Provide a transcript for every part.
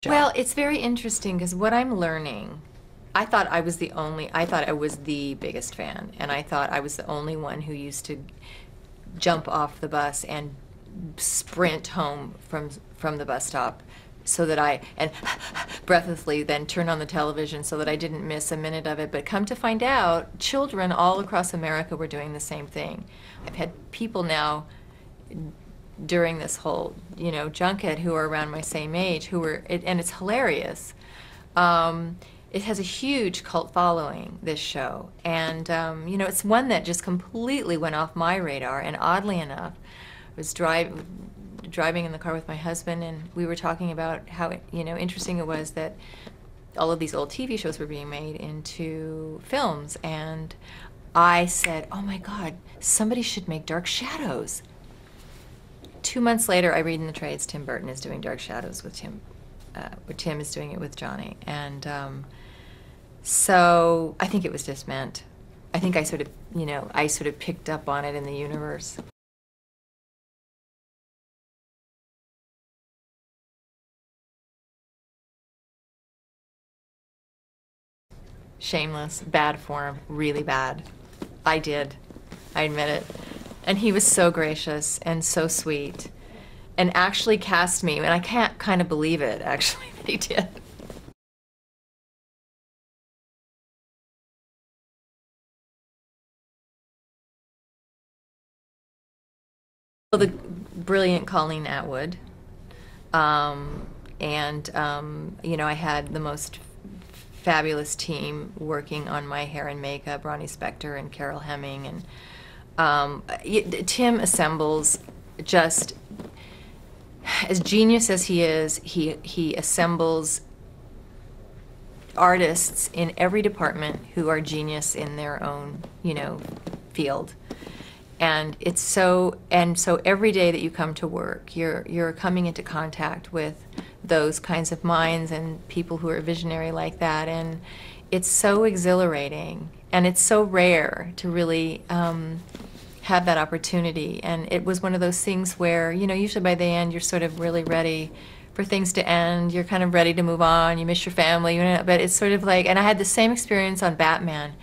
Well, it's very interesting because what I'm learning, I thought I was the biggest fan, and I thought I was the only one who used to jump off the bus and sprint home from the bus stop so that and breathlessly then turn on the television so that I didn't miss a minute of it. But come to find out, children all across America were doing the same thing. I've had people now during this whole, junket who are around my same age and it's hilarious. It has a huge cult following, this show, and it's one that just completely went off my radar. And oddly enough, I was driving in the car with my husband, and we were talking about how interesting it was that all of these old TV shows were being made into films, and I said, "Oh my God, somebody should make Dark Shadows." 2 months later, I read in the trades Tim Burton is doing Dark Shadows with Tim. Tim is doing it with Johnny, and so I think it was just meant. I think I sort of picked up on it in the universe. Shameless, bad form, really bad. I admit it. And he was so gracious and so sweet, and actually cast me, and I can't kind of believe it, actually, that he did. Well, the brilliant Colleen Atwood, I had the most fabulous team working on my hair and makeup, Ronnie Spector and Carol Hemming, and Tim assembles, just as genius as he is, he assembles artists in every department who are genius in their own, field. And so every day that you come to work, you're coming into contact with those kinds of minds and people who are visionary like that, and it's so exhilarating, and it's so rare to really have that opportunity. And it was one of those things where, usually by the end you're sort of really ready for things to end. You're kind of ready to move on. You miss your family, but it's sort of like, and I had the same experience on Batman.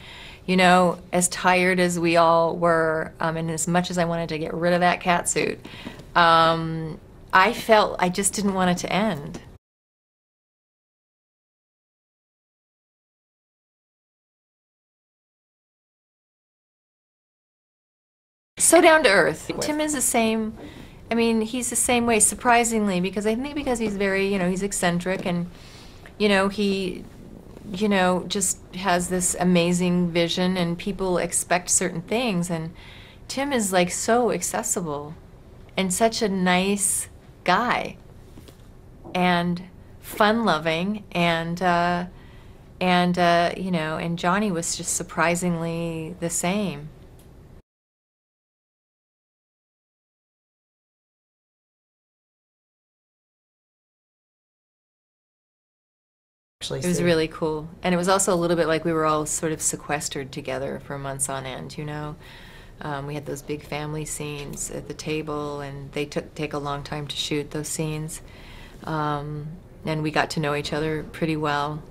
As tired as we all were, and as much as I wanted to get rid of that cat suit, I felt I just didn't want it to end. So down to earth. Tim is the same. I mean, he's the same way, surprisingly, because I think because he's very, he's eccentric, and, he, just has this amazing vision, and people expect certain things, and Tim is like so accessible and such a nice guy and fun-loving, and Johnny was just surprisingly the same. It was really cool. And it was also a little bit like we were all sort of sequestered together for months on end, We had those big family scenes at the table, and they take a long time to shoot those scenes. And we got to know each other pretty well.